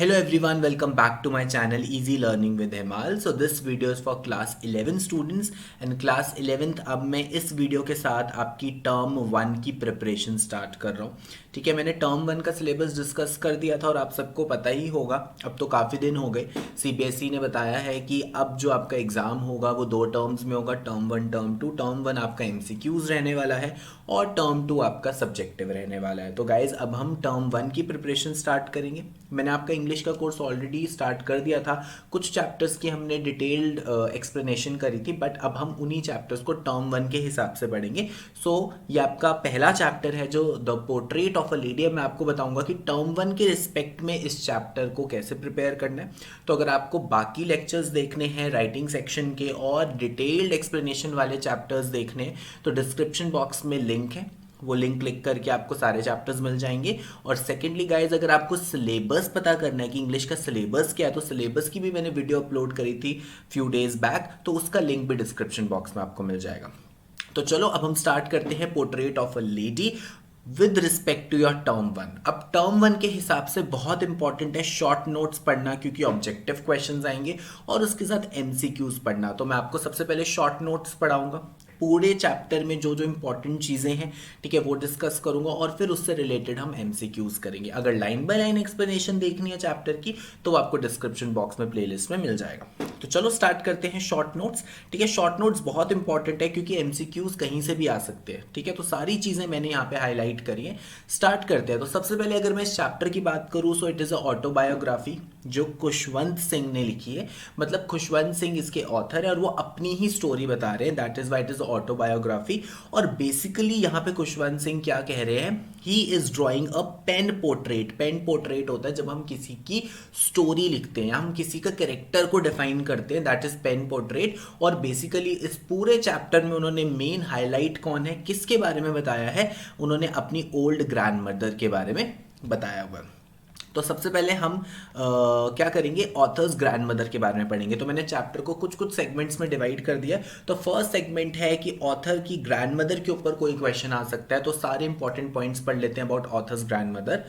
Hello everyone, welcome back to my channel Easy Learning with Himal. So this video is for class 11 students and class 11th अब मैं इस video के साथ आपकी term 1 की preparation start कर रहा हूँ। ठीक है, मैंने टर्म 1 का सिलेबस डिस्कस कर दिया था और आप सबको पता ही होगा, अब तो काफ़ी दिन हो गए। सीबीएसई ने बताया है कि अब जो आपका एग्ज़ाम होगा वो 2 टर्म्स में होगा, टर्म 1 टर्म 2। टर्म 1 आपका एमसीक्यूज रहने वाला है और टर्म 2 आपका सब्जेक्टिव रहने वाला है। तो गाइज अब हम टर्म 1 की प्रिपरेशन स्टार्ट करेंगे। मैंने आपका इंग्लिश का कोर्स ऑलरेडी स्टार्ट कर दिया था, कुछ चैप्टर्स की हमने डिटेल्ड एक्सप्लेनेशन करी थी, बट अब हम उन्हीं चैप्टर्स को टर्म 1 के हिसाब से पढ़ेंगे। सो ये आपका पहला चैप्टर है जो the portrait of a lady. मैं आपको बताऊंगा कि टर्म 1 के रिस्पेक्ट में इस चैप्टर को कैसे प्रिपेयर करना है। तो अगर आपको बाकी लेक्चर्स देखने हैं राइटिंग सेक्शन के और डिटेल्ड एक्सप्लेनेशन वाले चैप्टर्स देखने हैं तो डिस्क्रिप्शन बॉक्स में लिंक है, वो लिंक क्लिक करके आपको सारे चैप्टर्स मिल जाएंगे। और सेकेंडली गाइज, अगर आपको सिलेबस पता करना है कि इंग्लिश का सिलेबस क्या है, तो सिलेबस की भी मैंने वीडियो अपलोड करी थी फ्यू डेज बैक, तो उसका लिंक भी डिस्क्रिप्शन बॉक्स में आपको मिल जाएगा। तो चलो अब हम स्टार्ट करते हैं portrait of a lady with respect to your term 1। अब टर्म 1 के हिसाब से बहुत इंपॉर्टेंट है शॉर्ट नोट्स पढ़ना, क्योंकि ऑब्जेक्टिव क्वेश्चंस आएंगे और उसके साथ एमसीक्यूज पढ़ना। तो मैं आपको सबसे पहले शॉर्ट नोट्स पढ़ाऊंगा, पूरे चैप्टर में जो जो इंपॉर्टेंट चीज़ें हैं, ठीक है, वो डिस्कस करूंगा और फिर उससे रिलेटेड हम एमसीक्यूज करेंगे। अगर लाइन बाय लाइन एक्सप्लेनेशन देखनी है चैप्टर की तो आपको डिस्क्रिप्शन बॉक्स में प्लेलिस्ट में मिल जाएगा। तो चलो स्टार्ट करते हैं शॉर्ट नोट्स। ठीक है, शॉर्ट नोट्स बहुत इंपॉर्टेंट है क्योंकि एमसीक्यूज कहीं से भी आ सकते हैं। ठीक है, तो सारी चीज़ें मैंने यहाँ पे हाईलाइट करी है। स्टार्ट करते हैं। तो सबसे पहले अगर मैं इस चैप्टर की बात करूँ so it is a autobiography जो खुशवंत सिंह ने लिखी है। मतलब खुशवंत सिंह इसके ऑथर है और वो अपनी ही स्टोरी बता रहे हैं, that is why it is autobiography. और बेसिकली यहाँ पे खुशवंत सिंह क्या कह रहे हैं, he is drawing a pen portrait. Pen portrait होता है जब हम किसी की स्टोरी लिखते हैं, हम किसी का कैरेक्टर को डिफाइन करते हैं, दैट इज पेन पोर्ट्रेट। और बेसिकली इस पूरे चैप्टर में उन्होंने मेन हाईलाइट कौन है, किसके बारे में बताया है, उन्होंने अपनी ओल्ड ग्रैंड मदर के बारे में बताया हुआ है। तो सबसे पहले हम क्या करेंगे, ऑथर्स ग्रैंड मदर के बारे में पढ़ेंगे। तो मैंने चैप्टर को कुछ कुछ सेगमेंट्स में डिवाइड कर दिया। तो फर्स्ट सेगमेंट है कि ऑथर की ग्रैंड मदर के ऊपर कोई क्वेश्चन आ सकता है, तो सारे इंपॉर्टेंट पॉइंट्स पढ़ लेते हैं about author's grandmother.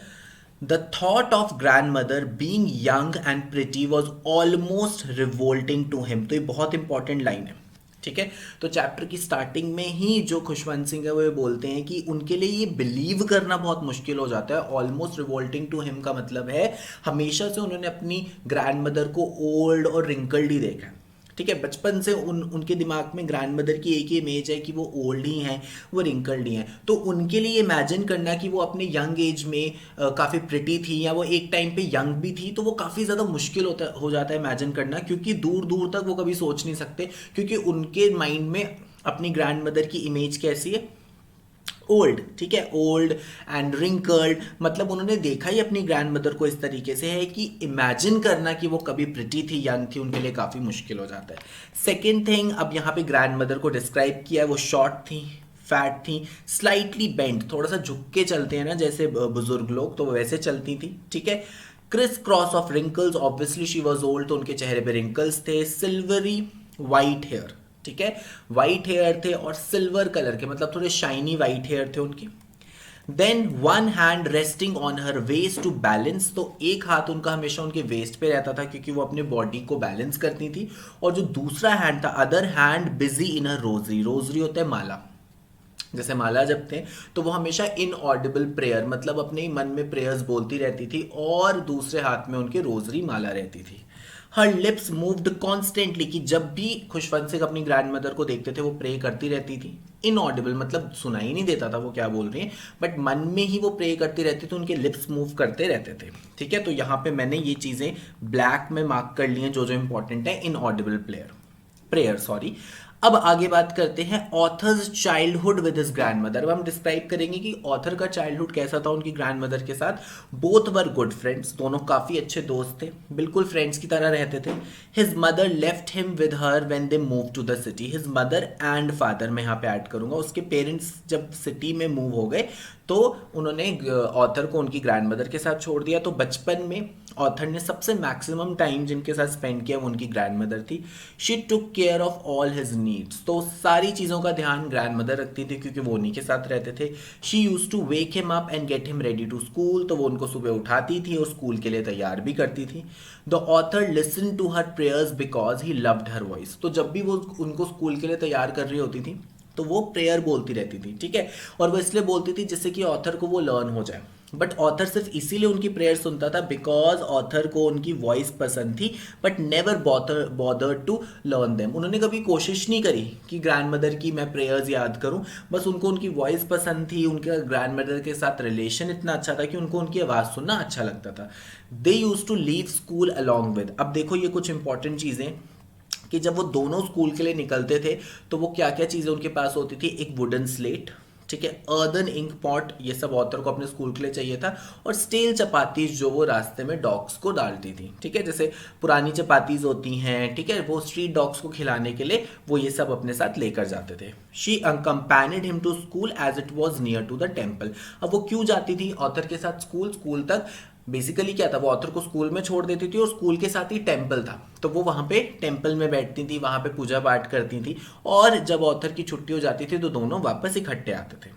The thought of grandmother being young and pretty was almost revolting to him. तो ये बहुत इंपॉर्टेंट लाइन है। ठीक है, तो चैप्टर की स्टार्टिंग में ही जो खुशवंत सिंह है वो ये बोलते हैं कि उनके लिए ये बिलीव करना बहुत मुश्किल हो जाता है। ऑलमोस्ट रिवोल्टिंग टू हिम का मतलब है हमेशा से उन्होंने अपनी ग्रैंड मदर को ओल्ड और रिंकल्ड ही देखा है। ठीक है, बचपन से उनके दिमाग में ग्रैंड मदर की एक ही इमेज है कि वो ओल्ड ही हैं, वो रिंकल्ड ही हैं। तो उनके लिए इमेजिन करना कि वो अपने यंग एज में काफ़ी प्रिटी थी या वो एक टाइम पे यंग भी थी, तो वो काफ़ी ज़्यादा मुश्किल हो जाता है इमेजिन करना, क्योंकि दूर दूर तक वो कभी सोच नहीं सकते, क्योंकि उनके माइंड में अपनी ग्रैंड मदर की इमेज कैसी है, ओल्ड। ठीक है, ओल्ड एंड रिंकल्ड, मतलब उन्होंने देखा ही अपनी ग्रैंड मदर को इस तरीके से है कि इमेजिन करना कि वो कभी प्रिटी थी, यंग थी, उनके लिए काफ़ी मुश्किल हो जाता है। सेकेंड थिंग, अब यहाँ पे ग्रैंड मदर को डिस्क्राइब किया है, वो शॉर्ट थी, फैट थी, स्लाइटली बेंट, थोड़ा सा झुक के चलते हैं ना जैसे बुजुर्ग लोग, तो वो वैसे चलती थी। ठीक है, criss cross of wrinkles, obviously she was old, तो उनके चेहरे पे रिंकल्स थे। सिल्वरी वाइट हेयर, ठीक है, वाइट हेयर थे और सिल्वर कलर के, मतलब थोड़े शाइनी वाइट हेयर थे उनके। Then one hand resting on her waist to balance, तो एक हाथ उनका हमेशा उनके वेस्ट पे रहता था क्योंकि वो अपने बॉडी को बैलेंस करती थी। और जो दूसरा हैंड था, other hand busy in her rosary. Rosary होता है माला, जैसे माला जपते हैं तो वो हमेशा इनऑडिबल प्रेयर, मतलब अपने ही मन में प्रेयर्स बोलती रहती थी और दूसरे हाथ में उनके रोजरी माला रहती थी। हर लिप्स मूव्ड कॉन्स्टेंटली, कि जब भी खुशवंत सिंह अपनी ग्रैंड मदर को देखते थे वो प्रे करती रहती थी। इनऑडिबल मतलब सुनाई नहीं देता था वो क्या बोल रही हैं, बट मन में ही वो प्रे करती रहती थी, उनके लिप्स मूव करते रहते थे। ठीक है, तो यहाँ पे मैंने ये चीज़ें ब्लैक में मार्क कर ली हैं जो जो इंपॉर्टेंट है, इनऑडिबल प्रेयर सॉरी। अब आगे बात करते हैं authors childhood with his grand mother. अब हम डिस्क्राइब करेंगे कि ऑथर का चाइल्डहुड कैसा था उनकी ग्रैंड मदर के साथ। बोथ वर गुड फ्रेंड्स, दोनों काफी अच्छे दोस्त थे, बिल्कुल फ्रेंड्स की तरह रहते थे। His mother left him with her when they move to the city. His mother and father मैं यहाँ पे ऐड करूंगा, उसके पेरेंट्स जब सिटी में मूव हो गए तो उन्होंने ऑथर को उनकी ग्रैंड मदर के साथ छोड़ दिया। तो बचपन में ऑथर ने सबसे मैक्सिमम टाइम जिनके साथ स्पेंड किया वो उनकी ग्रैंड मदर थी। She took care of all his needs, तो सारी चीज़ों का ध्यान ग्रैंड मदर रखती थी क्योंकि वो उन्हीं के साथ रहते थे। She use to wake him up and get him ready to school, तो वो उनको सुबह उठाती थी और स्कूल के लिए तैयार भी करती थी। The author listen to her prayers because he loved her voice, तो जब भी वो उनको स्कूल के लिए तैयार कर रही होती थी तो वो प्रेयर बोलती रहती थी, ठीक है। और वो इसलिए बोलती थी जिससे कि ऑथर को वो लर्न हो जाए। बट ऑथर सिर्फ इसीलिए उनकी प्रेयर सुनता था बिकॉज ऑथर को उनकी वॉइस पसंद थी, but never bother to learn them. उन्होंने कभी कोशिश नहीं करी कि ग्रैंड मदर की मैं प्रेयर्स याद करूं, बस उनको उनकी वॉइस पसंद थी, उनके ग्रैंड मदर के साथ रिलेशन इतना अच्छा था कि उनको उनकी आवाज़ सुनना अच्छा लगता था। They use to leave school along with, अब देखो ये कुछ इंपॉर्टेंट चीज़ें कि जब वो दोनों स्कूल के लिए निकलते थे तो वो क्या क्या चीज़ें उनके पास होती थी। एक वुडन स्लेट, ठीक है, अर्दन इंक पॉट, ये सब ऑथर को अपने स्कूल के लिए चाहिए था, और स्टील चपातीज जो वो रास्ते में डॉग्स को डालती थी, ठीक है, जैसे पुरानी चपातीज होती हैं, ठीक है, वो स्ट्रीट डॉग्स को खिलाने के लिए वो ये सब अपने साथ लेकर जाते थे। She accompanied him to school as it was near to the temple. अब वो क्यों जाती थी ऑथर के साथ स्कूल तक, बेसिकली क्या था, वो ऑथर को स्कूल में छोड़ देती थी और स्कूल के साथ ही टेम्पल था, तो वो वहाँ पे टेम्पल में बैठती थी, वहाँ पे पूजा पाठ करती थी, और जब ऑथर की छुट्टी हो जाती थी तो दोनों वापस इकट्ठे आते थे।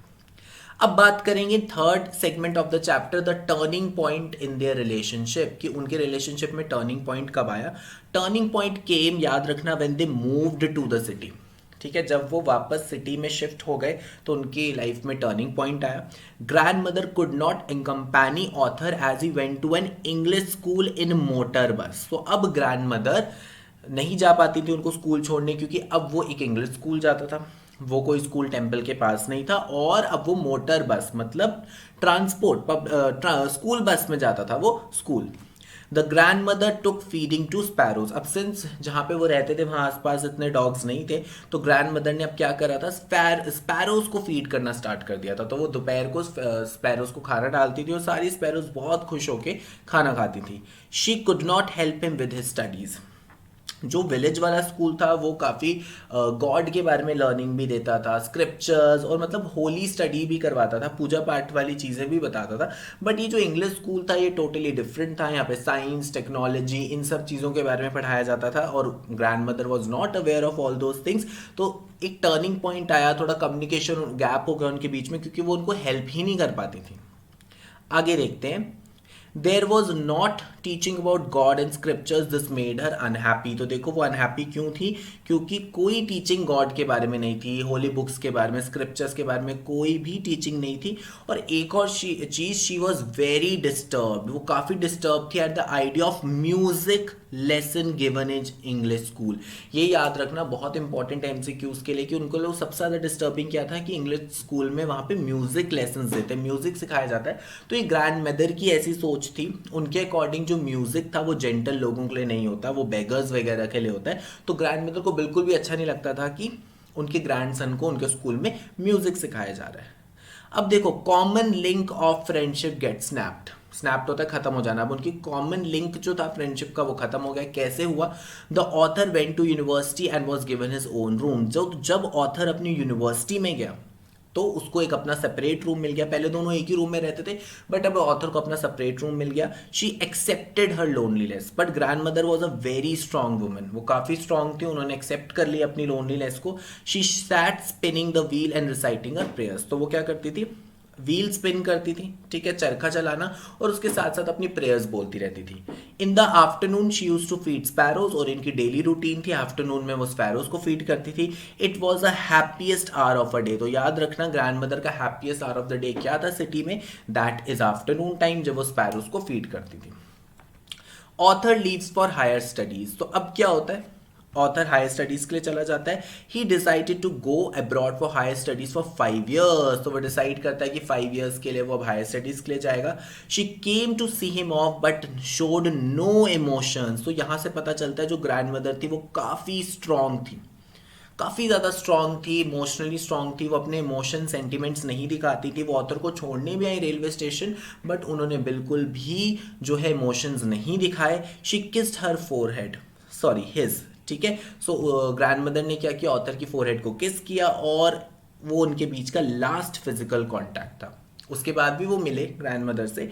अब बात करेंगे third segment of the chapter, the turning point in their relationship, कि उनके रिलेशनशिप में टर्निंग पॉइंट कब आया। टर्निंग पॉइंट केम, याद रखना, when they moved to the city, ठीक है, जब वो वापस सिटी में शिफ्ट हो गए तो उनकी लाइफ में टर्निंग पॉइंट आया। Grand mother could not accompany author as he went to an English school in motor bus, तो अब ग्रैंड मदर नहीं जा पाती थी उनको स्कूल छोड़ने क्योंकि अब वो एक इंग्लिश स्कूल जाता था, वो कोई स्कूल टेम्पल के पास नहीं था, और अब वो मोटर बस मतलब ट्रांसपोर्ट स्कूल बस में जाता था वो school. The grand mother took feeding to sparrows, अब सिंस जहाँ पे वो रहते थे वहाँ आसपास इतने डॉग्स नहीं थे, तो ग्रैंड मदर ने अब क्या करा था, स्पैरोज को फीड करना स्टार्ट कर दिया था। तो वो दोपहर को स्पैरोज को खाना डालती थी और सारी स्पैरोज बहुत खुश होके खाना खाती थी। She could not help him with his studies, जो विलेज वाला स्कूल था वो काफ़ी गॉड के बारे में लर्निंग भी देता था, स्क्रिप्चर्स और मतलब होली स्टडी भी करवाता था, पूजा पाठ वाली चीज़ें भी बताता था। बट ये जो इंग्लिश स्कूल था ये टोटली डिफरेंट था, यहाँ पे साइंस, टेक्नोलॉजी, इन सब चीज़ों के बारे में पढ़ाया जाता था और grand mother was not aware of all those things. तो एक टर्निंग पॉइंट आया, थोड़ा कम्युनिकेशन गैप हो गया उनके बीच में क्योंकि वो उनको हेल्प ही नहीं कर पाती थी। आगे देखते हैं। There was not teaching about God and scriptures, this made her unhappy, तो देखो वो अनहैप्पी क्यों थी, क्योंकि कोई टीचिंग गॉड के बारे में नहीं थी, होली बुक्स के बारे में, स्क्रिप्चर्स के बारे में कोई भी टीचिंग नहीं थी। और एक और चीज, शी वॉज वेरी डिस्टर्ब, वो काफ़ी डिस्टर्ब थी at the idea of music lesson given in English school. ये याद रखना बहुत इंपॉर्टेंट है एमसीक्यूज के लिए कि उनको लोग सबसे ज़्यादा डिस्टर्बिंग क्या था कि इंग्लिश स्कूल में वहाँ पे म्यूजिक लेसन देते हैं, म्यूजिक सिखाया जाता है। तो ये ग्रैंड मदर की ऐसी सोच थी, उनके अकॉर्डिंग जो म्यूजिक था वो जेंटल लोगों के लिए नहीं होता, वो बेगर्स वगैरह के लिए होता है। तो ग्रैंड मदर को बिल्कुल भी अच्छा नहीं लगता था कि उनके ग्रैंडसन को उनके स्कूल में म्यूजिक सिखाया जा रहा है। अब देखो, common link of friendship get snapped, snapped होता है खत्म हो जाना। अब उनकी कॉमन लिंक जो था फ्रेंडशिप का वो खत्म हो गया। कैसे हुआ? The author went to university and was given his own room, जब ऑथर अपनी यूनिवर्सिटी में गया तो उसको एक अपना सेपरेट रूम मिल गया। पहले दोनों एक ही रूम में रहते थे बट अब ऑथर को अपना सेपरेट रूम मिल गया। She accepted her loneliness, but grand mother was a very strong woman, वो काफ़ी स्ट्रांग थी, उन्होंने एक्सेप्ट कर लिया अपनी लोनलीनेस को। She set spinning the wheel and reciting her prayers, तो वो क्या करती थी, व्हील स्पिन करती थी, ठीक है, चरखा चलाना, और उसके साथ साथ अपनी प्रेयर्स बोलती रहती थी। In the afternoon she use to feed sparrows, और इनकी डेली रूटीन थी आफ्टरनून में वो स्पैरोज को फीड करती थी। It was a happiest hour of a day, तो याद रखना ग्रैंड मदर का happiest hour of the day क्या था सिटी में, दैट इज आफ्टरनून टाइम, जब वो स्पैरोज को फीड करती थी। Author leaves for higher studies, तो अब क्या होता है, ऑथर हायर स्टडीज के लिए चला जाता है। He decided to go abroad for higher studies for 5 years, तो वो डिसाइड करता है कि 5 years के लिए वो अब हायर स्टडीज के लिए जाएगा। She came to see him off but showed no emotions, तो यहाँ से पता चलता है जो ग्रैंड मदर थी वो काफ़ी स्ट्रांग थी, काफ़ी ज़्यादा स्ट्रांग थी, इमोशनली स्ट्रांग थी, वो अपने इमोशन सेंटिमेंट्स नहीं दिखाती थी। वो ऑथर को छोड़ने भी आई रेलवे स्टेशन बट उन्होंने बिल्कुल भी जो है इमोशंस नहीं दिखाए। She kissed her forehead, sorry his, ठीक है। सो ग्रैंड मदर ने क्या किया, ऑथर की फोरहेड को किस किया और वो उनके बीच का लास्ट फिजिकल कॉन्टैक्ट था। उसके बाद भी वो मिले ग्रैंड मदर से,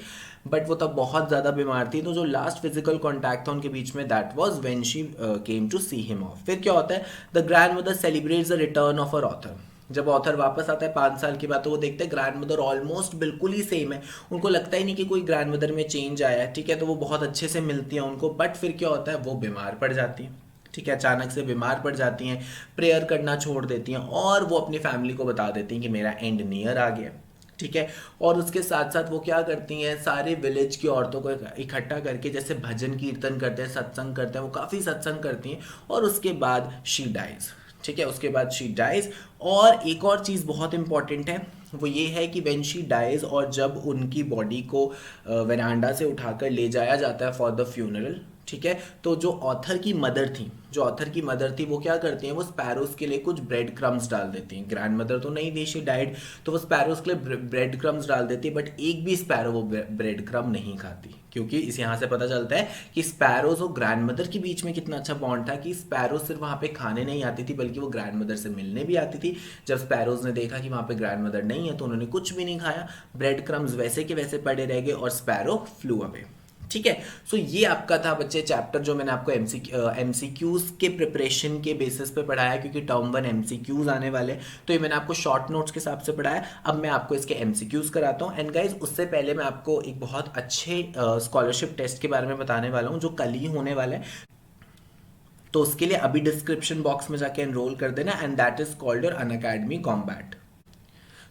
बट वो तब बहुत ज़्यादा बीमार थी। तो जो लास्ट फिजिकल कॉन्टैक्ट था उनके बीच में, that was when she came to see him off. फिर क्या होता है, the grand mother celebrates the return of her author. जब ऑथर वापस आता है 5 साल के बाद, तो वो देखते हैं ग्रैंड मदर ऑलमोस्ट बिल्कुल ही सेम है। उनको लगता ही नहीं कि कोई ग्रैंड मदर में चेंज आया है, ठीक है। तो वो बहुत अच्छे से मिलती हैं उनको, बट फिर क्या होता है, वो बीमार पड़ जाती हैं, ठीक है। अचानक से बीमार पड़ जाती हैं, प्रेयर करना छोड़ देती हैं, और वो अपनी फैमिली को बता देती हैं कि मेरा एंड नियर आ गया, ठीक है। और उसके साथ साथ वो क्या करती हैं, सारे विलेज की औरतों को इकट्ठा करके जैसे भजन कीर्तन करते हैं, सत्संग करते हैं, वो काफ़ी सत्संग करती हैं, और उसके बाद शी डाइज, ठीक है। उसके बाद शी डाइज। और एक और चीज़ बहुत इंपॉर्टेंट है, वो ये है कि व्हेन शी डाइज, और जब उनकी बॉडी को वेरांडा से उठाकर ले जाया जाता है फॉर द फ्यूनरल, ठीक है। तो जो ऑथर की मदर थी, वो क्या करती हैं, वो स्पैरोज के लिए कुछ ब्रेड क्रम्स डाल देती हैं। ग्रैंड मदर तो नहीं थी, शी डाइड, तो वो स्पैरोज के लिए ब्रेड क्रम्स डाल देती है, बट एक भी स्पैरो वो ब्रेड क्रम नहीं खाती, क्योंकि इस यहाँ से पता चलता है कि स्पैरोज और ग्रैंड मदर के बीच में कितना अच्छा बॉन्ड था, कि स्पैरोज सिर्फ वहाँ पे खाने नहीं आती थी, बल्कि वो ग्रैंड मदर से मिलने भी आती थी। जब स्पैरोज ने देखा कि वहाँ पे ग्रैंड मदर नहीं है, तो उन्होंने कुछ भी नहीं खाया, ब्रेड क्रम्स वैसे के वैसे पड़े रह गए, और स्पैरो फ्लू अवे, ठीक है। सो ये आपका था बच्चे चैप्टर, जो मैंने आपको एमसीक्यूज के प्रिपरेशन के बेसिस पे पढ़ाया, क्योंकि टर्म 1 एमसीक्यूज आने वाले, तो ये मैंने आपको शॉर्ट नोट्स के हिसाब से पढ़ाया। अब मैं आपको इसके एमसीक्यूज कराता हूँ। एंड गाइज, उससे पहले मैं आपको एक बहुत अच्छे स्कॉलरशिप टेस्ट के बारे में बताने वाला हूँ, जो कल ही होने वाला है। तो उसके लिए अभी डिस्क्रिप्शन बॉक्स में जाके एनरोल कर देना, and that is called your Unacademy combat.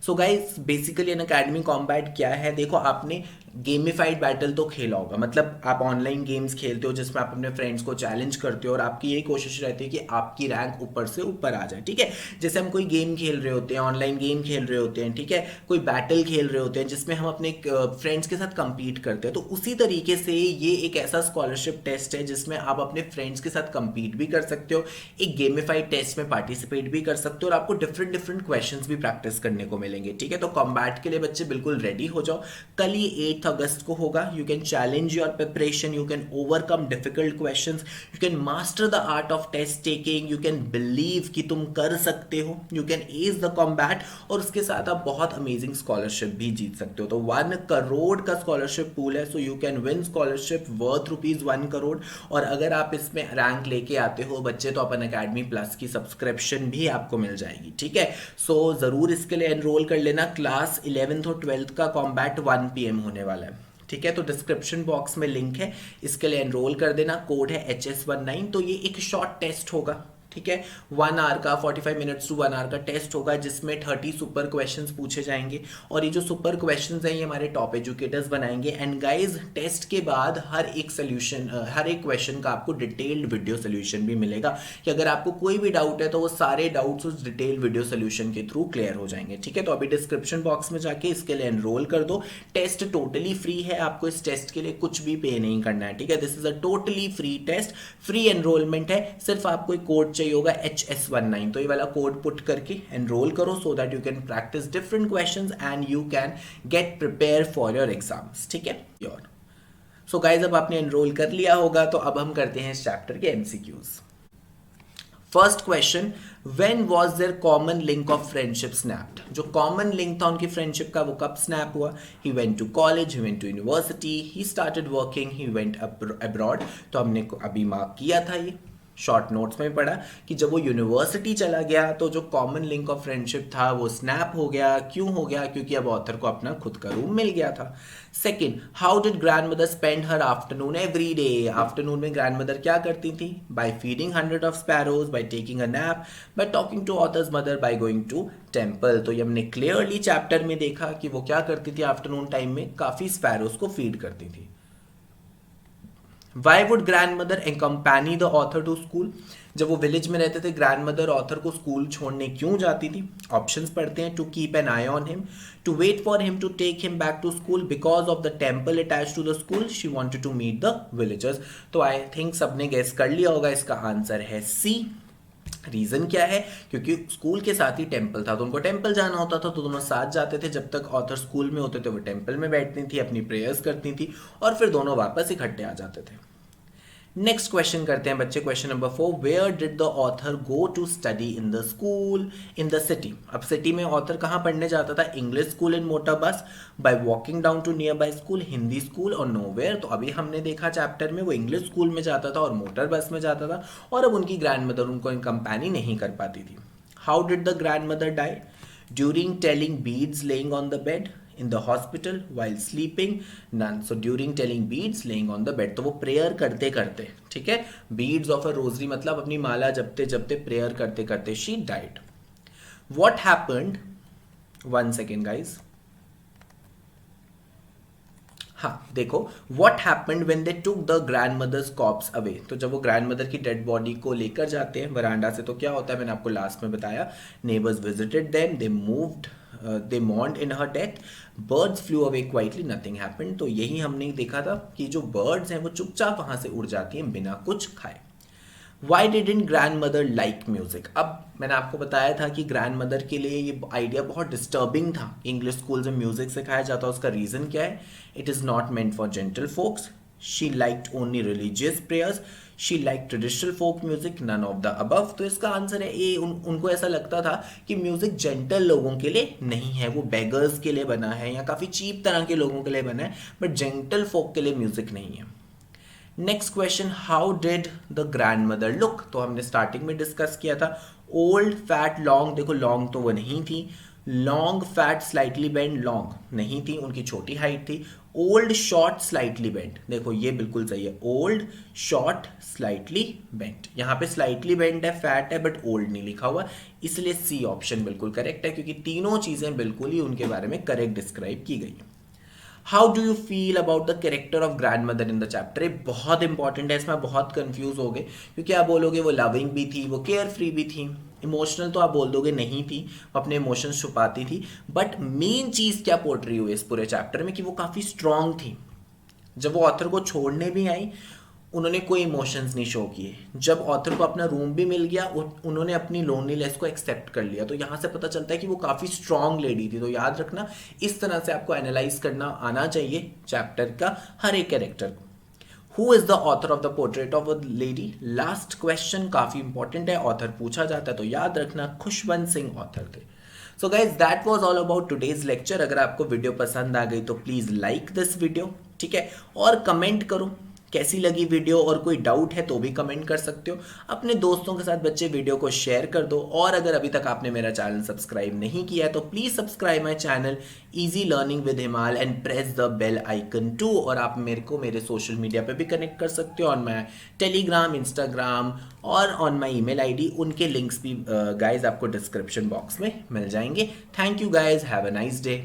So guys, basically Unacademy combat क्या है, देखो आपने गेमिफाइड बैटल तो खेला होगा, मतलब आप ऑनलाइन गेम्स खेलते हो जिसमें आप अपने फ्रेंड्स को चैलेंज करते हो, और आपकी यही कोशिश रहती है कि आपकी रैंक ऊपर से ऊपर आ जाए, ठीक है। जैसे हम कोई गेम खेल रहे होते हैं, ऑनलाइन गेम खेल रहे होते हैं, ठीक है, कोई बैटल खेल रहे होते हैं जिसमें हम अपने फ्रेंड्स के साथ compete करते हैं, तो उसी तरीके से ये एक ऐसा स्कॉलरशिप टेस्ट है जिसमें आप अपने फ्रेंड्स के साथ compete भी कर सकते हो, एक गेमिफाइड टेस्ट में पार्टिसिपेट भी कर सकते हो, और आपको डिफरेंट डिफरेंट क्वेश्चंस भी प्रैक्टिस करने को मिलेंगे, ठीक है। तो कॉम्बैट के लिए बच्चे बिल्कुल रेडी हो जाओ। कल ही 8 अगस्त को होगा। You can challenge your preparation, you can overcome difficult questions, you can master the art of test taking, you can believe कि तुम कर सकते हो, you can edge the combat, और उसके साथ आप बहुत अमेजिंग स्कॉलरशिप भी जीत सकते हो। तो 1 करोड़ का स्कॉलरशिप पूल है, so you can win scholarship worth ₹1 crore. और अगर आप इसमें रैंक लेके आते हो बच्चे, तो अपन अकेडमी प्लस की सब्सक्रिप्शन भी आपको मिल जाएगी, ठीक है। सो जरूर इसके लिए एनरोल कर लेना। क्लास 11th और 12th का कॉम्बैट 1 PM होने वाला है, ठीक है। तो डिस्क्रिप्शन बॉक्स में लिंक है, इसके लिए एनरोल कर देना। कोड है HS19। तो ये एक शॉर्ट टेस्ट होगा, ठीक है। 1 आवर का 45 मिनट्स टू 1 आवर का टेस्ट होगा, जिसमें 30 सुपर क्वेश्चंस पूछे जाएंगे, और ये जो सुपर क्वेश्चंस हैं ये हमारे टॉप एजुकेटर्स बनाएंगे। एंड गाइज, टेस्ट के बाद हर एक क्वेश्चन का आपको डिटेल्ड वीडियो सोल्यूशन भी मिलेगा, कि अगर आपको कोई भी डाउट है तो वो सारे डाउट्स उस डिटेल्ड वीडियो सोल्यूशन के थ्रू क्लियर हो जाएंगे, ठीक है। तो अभी डिस्क्रिप्शन बॉक्स में जाके इसके लिए एनरोल कर दो। टेस्ट टोटली फ्री है, आपको इस टेस्ट के लिए कुछ भी पे नहीं करना है, ठीक है। This is a totally free test, free enrolment है। सिर्फ आपको एक कोड चाहिए होगा HS19, तो ये वाला कोड पुट करके एनरोल करो, so that you can practice different questions and you can get prepare for your exams, ठीक है। योर सो गाइज, अब आपने एनरोल कर लिया होगा, तो अब हम करते हैं इस चैप्टर के MCQs. First question, when was there common link of friendship snapped. जो कॉमन लिंक था उनकी फ्रेंडशिप का, वो कब स्नैप हुआ। He went to college, he went to university, he started working, he went abroad. तो हमने अभी मार्क किया था, ये शॉर्ट नोट्स में पढ़ा कि जब वो यूनिवर्सिटी चला गया तो जो कॉमन लिंक ऑफ फ्रेंडशिप था वो स्नैप हो गया। क्यों हो गया? क्योंकि अब ऑथर को अपना खुद का रूम मिल गया था। Second, how did grand mother spend her afternoon every day. Afternoon में ग्रैंड मदर क्या करती थी? By feeding 100 of sparrows, by taking a nap, by talking to author's mother, by going to temple. तो ये हमने क्लियरली चैप्टर में देखा कि वो क्या करती थी आफ्टरनून टाइम में, काफी स्पैरोज को फीड करती थी। Why would grandmother accompany the author to school? जब वो विलेज में रहते थे, ग्रैंड मदर ऑथर को स्कूल छोड़ने क्यों जाती थी? ऑप्शंस पढ़ते हैं। To keep an eye on him, to wait for him to take him back to school, because of the temple attach to the school, she wanted to meet the villagers. तो I think सबने guess कर लिया होगा, इसका answer है सी। Reason क्या है? क्योंकि स्कूल के साथ ही टेम्पल था, तो उनको टेम्पल जाना होता था, तो दोनों साथ जाते थे। जब तक ऑथर स्कूल में होते थे वो टेम्पल में बैठती थी, अपनी प्रेयर्स करती थी, और फिर दोनों वापस इकट्ठे आ जाते थे। नेक्स्ट क्वेश्चन करते हैं बच्चे, question number 4, where did the author go to study in the school in the city. अब सिटी में ऑथर कहाँ पढ़ने जाता था? English school in motor bus, by walking down to nearby school, Hindi school और नोवेयर। तो अभी हमने देखा चैप्टर में वो इंग्लिश स्कूल में जाता था और मोटर बस में जाता था, और अब उनकी ग्रैंड मदर उनको कंपेनी नहीं कर पाती थी। How did the grand mother die? During telling beads laying on the bed, in the hospital, while sleeping, none. So during telling beads, laying on the bed. तो वो प्रेयर करते करते, ठीक है, beads of a rosary मतलब अपनी माला जपते जपते प्रेयर करते करते she died. What happened? One second guys. हाँ देखो, what happened when they took the grandmother's corpse away। तो जब वो ग्रैंडमदर की डेड बॉडी को लेकर जाते हैं वरांडा से, तो क्या होता है, मैंने आपको लास्ट में बताया, neighbours visited them, they moved, they mourned in her death, birds flew away quietly, nothing happened. तो यही हमने देखा था कि जो बर्ड्स हैं वो चुपचाप वहां से उड़ जाती हैं बिना कुछ खाए। Y didn't grand mother like music. अब मैंने आपको बताया था कि ग्रैंड मदर के लिए ये आइडिया बहुत डिस्टर्बिंग था, इंग्लिश स्कूल में म्यूजिक सिखाया जाता है। उसका रीजन क्या है? It is not meant for gentle folks, she liked only religious prayers, she like traditional folk music, none of the above. तो इसका आंसर है ए। उनको ऐसा लगता था कि म्यूजिक जेंटल लोगों के लिए नहीं है, वो बेगर्स के लिए बना है या काफ़ी चीप तरह के लोगों के लिए बना है, बट जेंटल फोक के लिए म्यूजिक नहीं है। Next question, how did the grand mother look. तो हमने स्टार्टिंग में डिस्कस किया था, ओल्ड फैट लॉन्ग, देखो लॉन्ग तो वो नहीं थी, long fat slightly bend, long नहीं थी, उनकी छोटी हाइट थी। ओल्ड शॉर्ट स्लाइटली बेंड, देखो ये बिल्कुल सही है, ओल्ड शॉर्ट स्लाइटली बेंड। यहाँ पे स्लाइटली बेंड है, फैट है, बट ओल्ड नहीं लिखा हुआ, इसलिए सी ऑप्शन बिल्कुल करेक्ट है, क्योंकि तीनों चीजें बिल्कुल ही उनके बारे में करेक्ट डिस्क्राइब की गई है। How do you feel about the character of grand mother in the chapter. ये बहुत इंपॉर्टेंट है, इसमें बहुत कंफ्यूज हो गए, क्योंकि आप बोलोगे वो लविंग भी थी, वो केयर फ्री भी थी, इमोशनल तो आप बोल दोगे नहीं थी, वो अपने इमोशंस छुपाती थी, बट मेन चीज़ क्या पोर्ट्री हुई इस पूरे चैप्टर में कि वो काफ़ी स्ट्रांग थी। जब वो ऑथर को छोड़ने भी आई, उन्होंने कोई इमोशंस नहीं शो किए। जब ऑथर को अपना रूम भी मिल गया, उन्होंने अपनी लोनलीनेस को एक्सेप्ट कर लिया। तो यहाँ से पता चलता है कि वो काफ़ी स्ट्रांग लेडी थी। तो याद रखना, इस तरह से आपको एनालाइज करना आना चाहिए चैप्टर का हर एक कैरेक्टर को। Who is the author of the portrait of a lady. Last question काफ़ी इंपॉर्टेंट है, ऑथर पूछा जाता है, तो याद रखना खुशवंत सिंह ऑथर थे। So guys that was all about today's lecture. अगर आपको वीडियो पसंद आ गई तो प्लीज़ लाइक दिस वीडियो, ठीक है, और कमेंट करो कैसी लगी वीडियो, और कोई डाउट है तो भी कमेंट कर सकते हो। अपने दोस्तों के साथ बच्चे वीडियो को शेयर कर दो, और अगर अभी तक आपने मेरा चैनल सब्सक्राइब नहीं किया है तो please subscribe my channel easy learning with Himal and press the bell icon too. और आप मेरे को मेरे सोशल मीडिया पे भी कनेक्ट कर सकते हो, ऑन माई टेलीग्राम, इंस्टाग्राम और ऑन माई ईमेल आईडी। उनके लिंक्स भी गाइज आपको डिस्क्रिप्शन बॉक्स में मिल जाएंगे। Thank you guys, have a nice day.